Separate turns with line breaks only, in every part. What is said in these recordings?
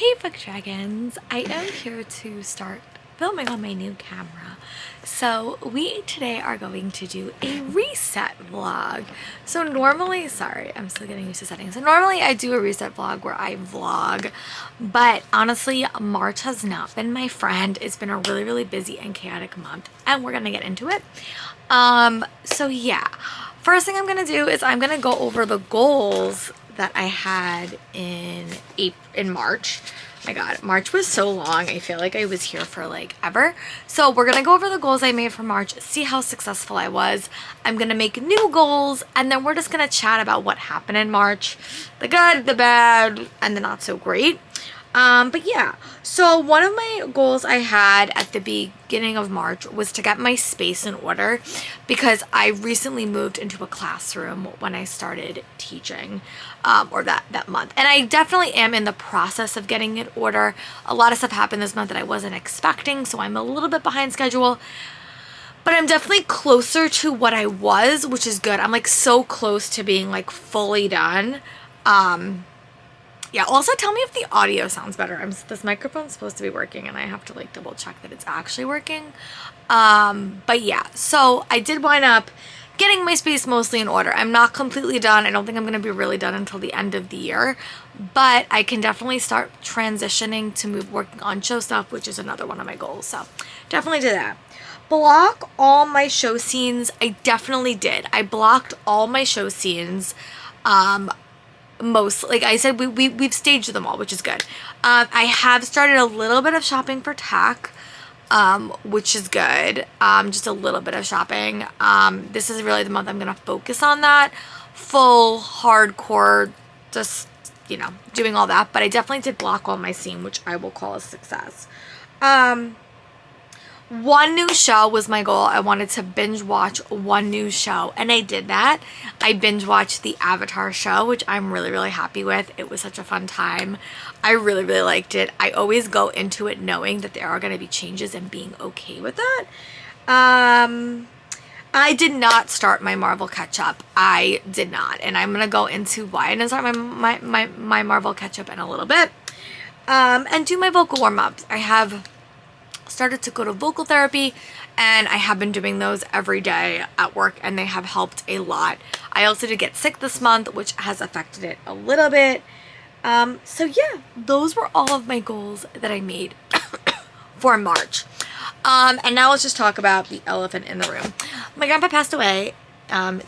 Hey Book Dragons, I am here to start filming on my new camera. So we today are going to do a reset vlog. So normally, sorry, I'm still getting used to settings. So normally I do a reset vlog where I vlog, but honestly, March has not been my friend. It's been a really busy and chaotic month, and we're gonna get into it. So yeah, first thing I'm gonna do is I'm gonna go over the goals that I had in March. My god, March was so long. I feel like I was here for like ever. So we're gonna go over the goals I made for March, see how successful I was. I'm gonna make new goals, and then we're just gonna chat about what happened in March, the good, the bad, and the not so great. But yeah, so one of my goals I had at the beginning of March was to get my space in order, because I recently moved into a classroom when I started teaching, or that month. And I definitely am in the process of getting it in order. A lot of stuff happened this month that I wasn't expecting, so I'm a little bit behind schedule. But I'm definitely closer to what I was, which is good. I'm like so close to being like fully done. Yeah, also tell me if the audio sounds better. This microphone's supposed to be working, and I have to like double check that it's actually working. But yeah, so I did wind up getting my space mostly in order. I'm not completely done. I don't think I'm going to be really done until the end of the year, but I can definitely start transitioning to working on show stuff, which is another one of my goals. So definitely did that. Block all my show scenes. I definitely did. I blocked all my show scenes. Most, like I said, we've staged them all, which is good. I have started a little bit of shopping for tack, which is good. Just a little bit of shopping. This is really the month I'm gonna focus on that full hardcore, just, you know, doing all that. But I definitely did block all my scene, which I will call a success. One new show was my goal. I wanted to binge watch one new show, and I did that. I binge watched the Avatar show, which I'm really happy with. It was such a fun time. I really liked it. I always go into it knowing that there are going to be changes and being okay with that. I did not start my Marvel catch-up. I did not, and I'm going to go into why I didn't start my Marvel catch-up in a little bit. And do my vocal warm-ups. I have started to go to vocal therapy, and I have been doing those every day at work, and they have helped a lot. I also did get sick this month, which has affected it a little bit. So yeah, those were all of my goals that I made for March. And now let's just talk about the elephant in the room. My grandpa passed away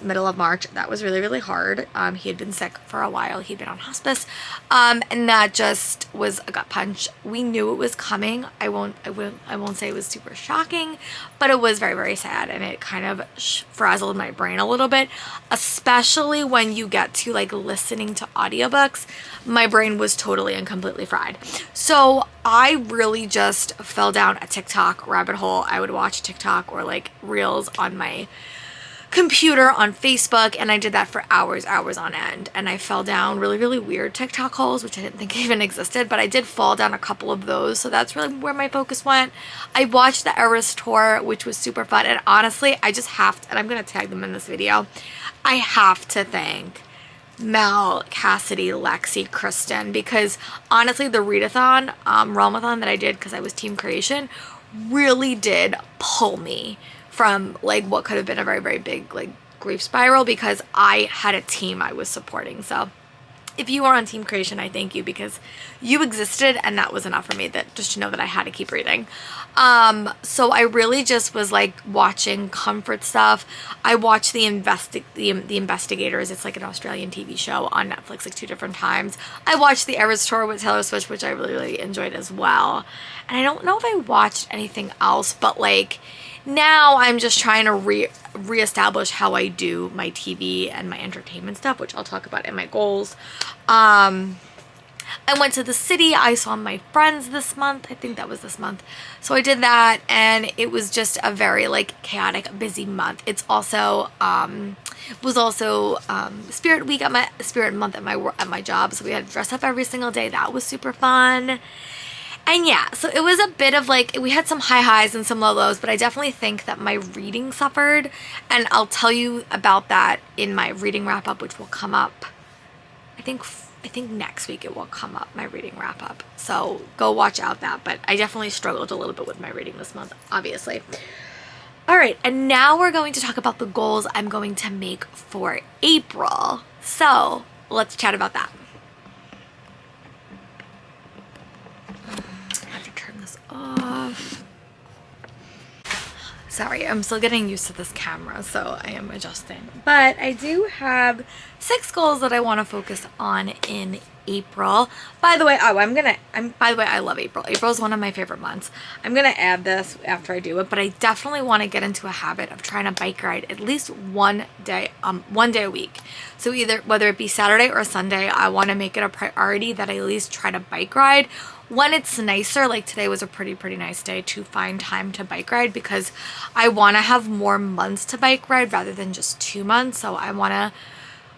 middle of March. That was really hard. He had been sick for a while. He'd been on hospice, and that just was a gut punch. We knew it was coming. I won't say it was super shocking, but it was very sad, and it kind of frazzled my brain a little bit, especially when you get to like listening to audiobooks. My brain was totally and completely fried. So I really just fell down a TikTok rabbit hole. I would watch TikTok or like reels on my computer on Facebook, and I did that for hours on end, and I fell down really weird TikTok holes, which I didn't think even existed, but I did fall down a couple of those, so that's really where my focus went. I watched the Eras tour, which was super fun, and honestly, I just have to, and I'm gonna tag them in this video, I have to thank Mel, Cassidy, Lexi, Kristen, because honestly, the readathon, realmathon that I did because I was team creation really did pull me from like what could have been a very big like grief spiral, because I had a team I was supporting. So if you are on team creation, I thank you, because you existed, and that was enough for me, that just to know that I had to keep reading. So I really just was like watching comfort stuff. I watched the Investigators. It's like an Australian TV show on Netflix, like 2 different times. I watched the Eras tour with Taylor Swift, which I really enjoyed as well. And I don't know if I watched anything else, but like now I'm just trying to reestablish how I do my TV and my entertainment stuff, which I'll talk about in my goals. I went to the city. I saw my friends this month. I think that was this month. So I did that, and it was just a very like chaotic, busy month. It's also Spirit Week at Spirit Month at my job. So we had to dress up every single day. That was super fun. And yeah, so it was a bit of like, we had some high highs and some low lows, but I definitely think that my reading suffered, and I'll tell you about that in my reading wrap up, which will come up, I think I think next week it will come up, my reading wrap up. So go watch out that. But I definitely struggled a little bit with my reading this month, obviously. All right, and now we're going to talk about the goals I'm going to make for April. So let's chat about that. I have to turn this off. Sorry, I'm still getting used to this camera, so I am adjusting. But I do have 6 goals that I want to focus on in April. By the way, I love April. April is one of my favorite months. I'm gonna add this after I do it, but I definitely want to get into a habit of trying to bike ride at least one day a week. So either whether it be Saturday or Sunday, I want to make it a priority that I at least try to bike ride when it's nicer. Like today was a pretty nice day to find time to bike ride, because I want to have more months to bike ride rather than just 2 months. So I want to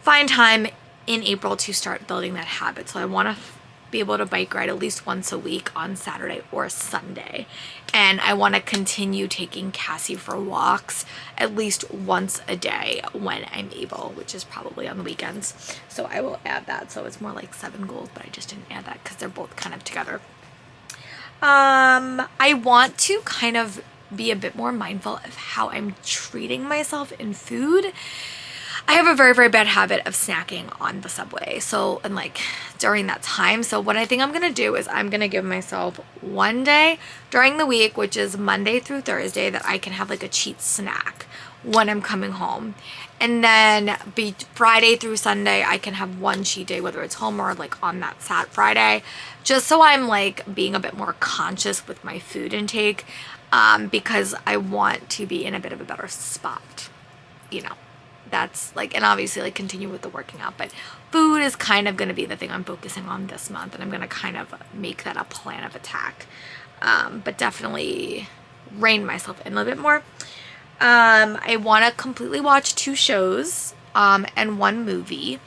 find time in April to start building that habit. So I want to be able to bike ride at least once a week on Saturday or Sunday. And I want to continue taking Cassie for walks at least once a day when I'm able, which is probably on the weekends. So I will add that. So it's more like 7 goals, but I just didn't add that because they're both kind of together. I want to kind of be a bit more mindful of how I'm treating myself in food. I have a very bad habit of snacking on the subway. So, and like during that time. So what I think I'm going to do is I'm going to give myself one day during the week, which is Monday through Thursday, that I can have like a cheat snack when I'm coming home. And then be Friday through Sunday, I can have one cheat day, whether it's home or like on that Friday, just so I'm like being a bit more conscious with my food intake, because I want to be in a bit of a better spot, you know. That's like, and obviously like continue with the working out, but food is kind of going to be the thing I'm focusing on this month, and I'm going to kind of make that a plan of attack, but definitely rein myself in a little bit more. I want to completely watch 2 shows and 1 movie,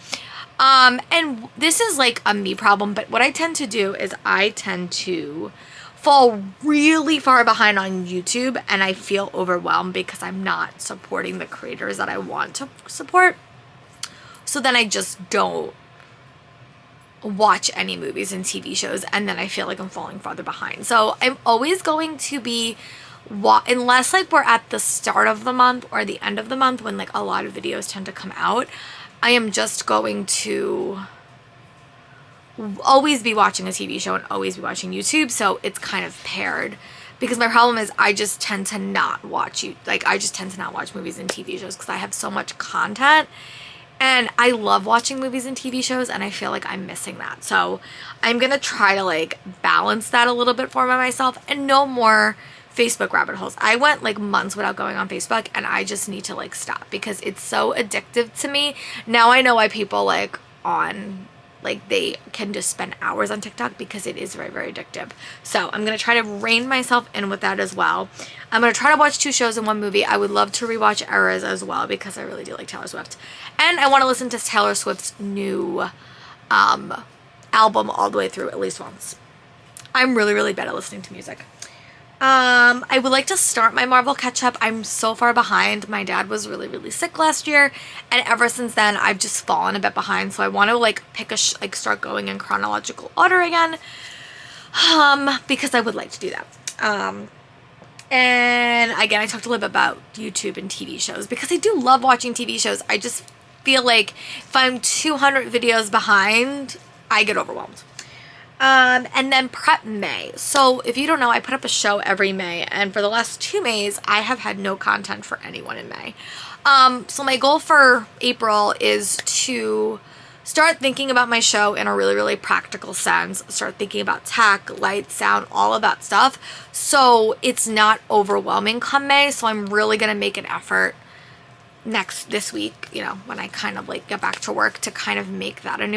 and this is like a me problem, but what I tend to do is I tend to fall really far behind on YouTube, and I feel overwhelmed because I'm not supporting the creators that I want to support. So then I just don't watch any movies and TV shows, and then I feel like I'm falling farther behind. So I'm always going to be, unless like we're at the start of the month or the end of the month when like a lot of videos tend to come out, I am just going to always be watching a TV show and always be watching YouTube. So it's kind of paired, because my problem is I just tend to not watch movies and TV shows because I have so much content, and I love watching movies and TV shows, and I feel like I'm missing that. So I'm gonna try to like balance that a little bit for myself, and no more Facebook rabbit holes. I went like months without going on Facebook, and I just need to like stop because it's so addictive to me. Now I know why people like they can just spend hours on TikTok, because it is very addictive. So I'm going to try to rein myself in with that as well. I'm going to try to watch 2 shows and 1 movie. I would love to rewatch Eras as well, because I really do like Taylor Swift. And I want to listen to Taylor Swift's new album all the way through at least once. I'm really bad at listening to music. I would like to start my Marvel catch-up. I'm so far behind. My dad was really sick last year, and ever since then I've just fallen a bit behind. So I want to like start going in chronological order again, because I would like to do that. And again, I talked a little bit about YouTube and TV shows, because I do love watching TV shows. I just feel like if I'm 200 videos behind, I get overwhelmed. And then prep May. So if you don't know, I put up a show every May, and for the last 2 Mays, I have had no content for anyone in May. So my goal for April is to start thinking about my show in a really practical sense, start thinking about tech, light, sound, all of that stuff, so it's not overwhelming come May. So I'm really going to make an effort this week, you know, when I kind of like get back to work, to kind of make that a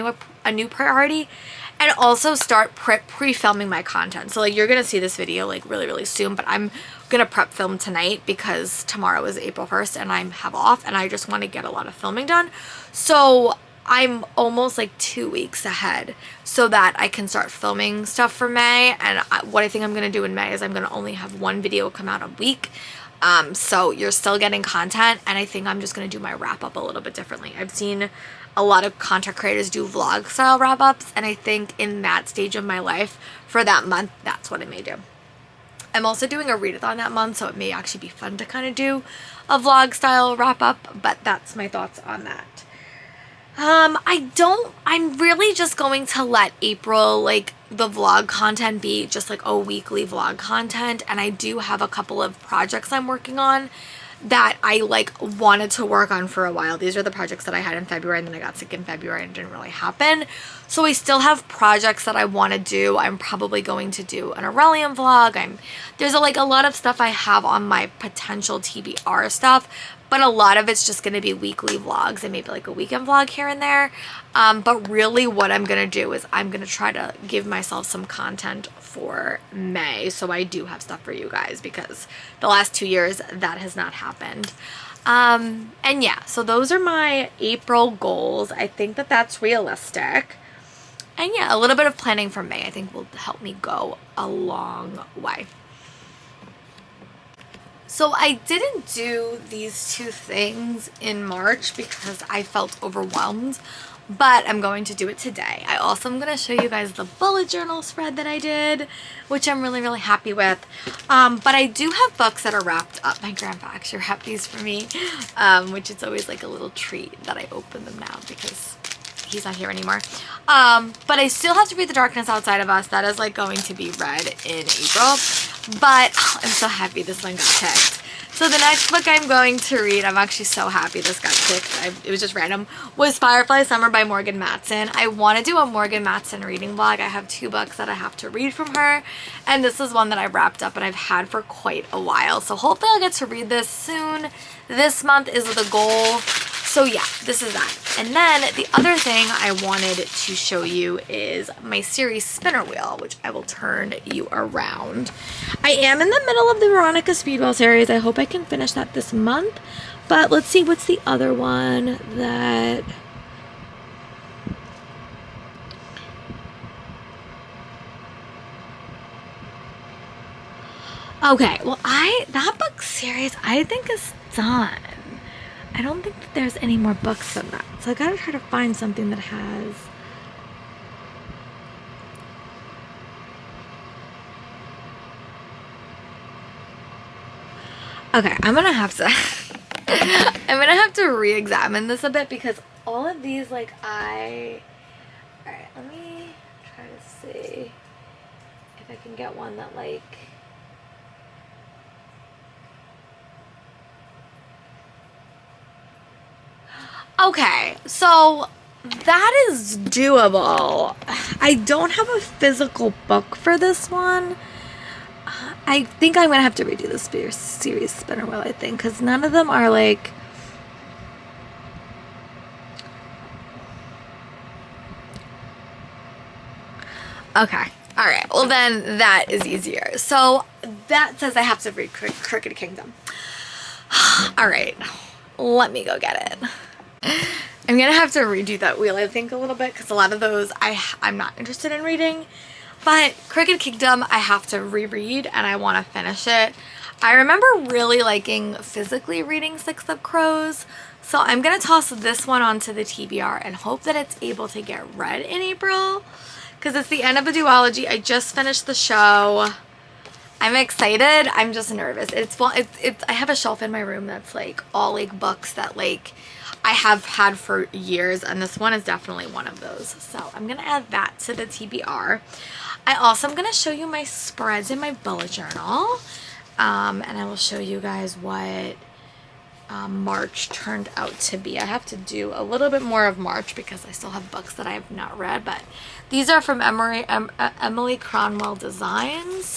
new priority. And also start pre-filming my content. So like you're gonna see this video like really soon, but I'm gonna prep film tonight because tomorrow is April 1st and I have off, and I just want to get a lot of filming done. So I'm almost like 2 weeks ahead so that I can start filming stuff for May. And what I think I'm gonna do in May is I'm gonna only have 1 video come out a week. So you're still getting content, and I think I'm just going to do my wrap up a little bit differently. I've seen a lot of content creators do vlog style wrap ups, and I think in that stage of my life for that month, that's what I may do. I'm also doing a readathon that month, so it may actually be fun to kind of do a vlog style wrap up, but that's my thoughts on that. I'm really just going to let April, like, the vlog content be just like a weekly vlog content, and I do have a couple of projects I'm working on that I like wanted to work on for a while. These are the projects that I had in February, and then I got sick in February and it didn't really happen. So I still have projects that I want to do. I'm probably going to do an Aurelian vlog. There's a lot of stuff I have on my potential TBR stuff, but a lot of it's just going to be weekly vlogs and maybe like a weekend vlog here and there. But really what I'm going to do is I'm going to try to give myself some content for May, so I do have stuff for you guys, because the last 2 years that has not happened. And yeah, so those are my April goals. I think that that's realistic. And yeah, a little bit of planning for May I think will help me go a long way. So I didn't do these two things in March because I felt overwhelmed, but I'm going to do it today. I also am going to show you guys the bullet journal spread that I did, which I'm really, really happy with. But I do have books that are wrapped up. My grandpa actually wrapped these for me, which is always like a little treat that I open them now because he's not here anymore. But I still have to read The Darkness Outside of Us. That is like going to be read in April. But I'm so happy this one got picked. So the next book I'm going to read, I'm actually so happy this got picked, it was just random, was Firefly Summer by Morgan Matson. I want to do a Morgan Matson reading vlog. I have 2 books that I have to read from her, and this is one that I wrapped up and I've had for quite a while. So hopefully I'll get to read this soon. This month is the goal. So yeah, this is that. And then the other thing I wanted to show you is my series spinner wheel, which I will turn you around. I am in the middle of the Veronica Speedwell series. I hope I can finish that this month. But let's see, what's the other one that... Okay, well that book series I think is done. I don't think that there's any more books than that. So I gotta try to find something that has... Okay, I'm gonna have to re-examine this a bit, because all of these, like, Alright, let me try to see if I can get one that, like... Okay, so that is doable. I don't have a physical book for this one. I think I'm gonna have to redo this series spinner wheel, I think, because none of them are like... Okay, alright, well then that is easier. So that says I have to read Crooked Kingdom. Alright, let me go get it. I'm gonna have to redo that wheel, I think, a little bit, because a lot of those I'm not interested in reading. But Crooked Kingdom I have to reread, and I want to finish it. I remember really liking physically reading Six of Crows, so I'm gonna toss this one onto the TBR and hope that it's able to get read in April, because it's the end of a duology. I just finished the show. I'm excited. I'm just nervous. I have a shelf in my room that's like all like books that like I have had for years, and this one is definitely one of those. So I'm gonna add that to the TBR. I also am gonna show you my spreads in my bullet journal, and I will show you guys what March turned out to be. I have to do a little bit more of March because I still have books that I have not read, but these are from Emily Cronwell Designs,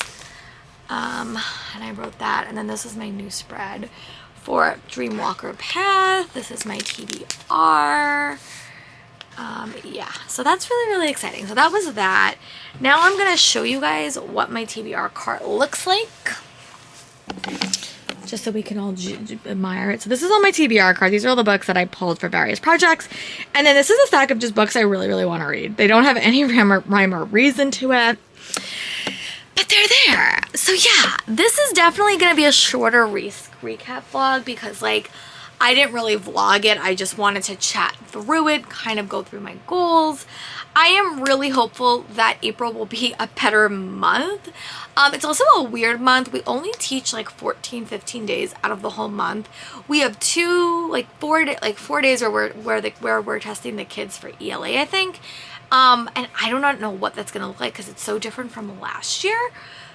and I wrote that. And then this is my new spread for Dreamwalker Path. This is my TBR. Yeah, so that's really, really exciting. So that was that. Now I'm going to show you guys what my TBR cart looks like, just so we can all admire it. So this is all my TBR card. These are all the books that I pulled for various projects. And then this is a stack of just books I really, really want to read. They don't have any rhyme or reason to it, but they're there. So yeah, this is definitely going to be a shorter recap vlog because like I didn't really vlog it. I just wanted to chat through it, kind of go through my goals. I am really hopeful that April will be a better month. It's also a weird month. We only teach like 14, 15 days out of the whole month. We have 4 days where we're testing the kids for ELA, I think. And I do not know what that's gonna look like because it's so different from last year.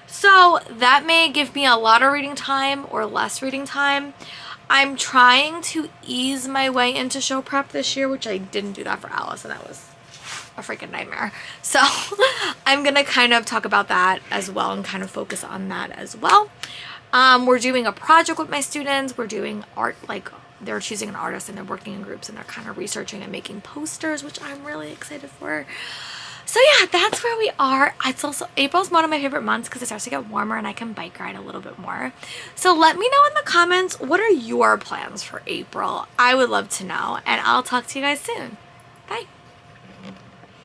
So that may give me a lot of reading time or less reading time. I'm trying to ease my way into show prep this year, which I didn't do that for Alice, and that was a freaking nightmare. So I'm gonna kind of talk about that as well and kind of focus on that as well. We're doing a project with my students. We're doing art, like they're choosing an artist and they're working in groups and they're kind of researching and making posters, which I'm really excited for. So yeah, that's where we are. It's also, April's one of my favorite months because it starts to get warmer and I can bike ride a little bit more. So let me know in the comments, what are your plans for April? I would love to know, and I'll talk to you guys soon. Bye.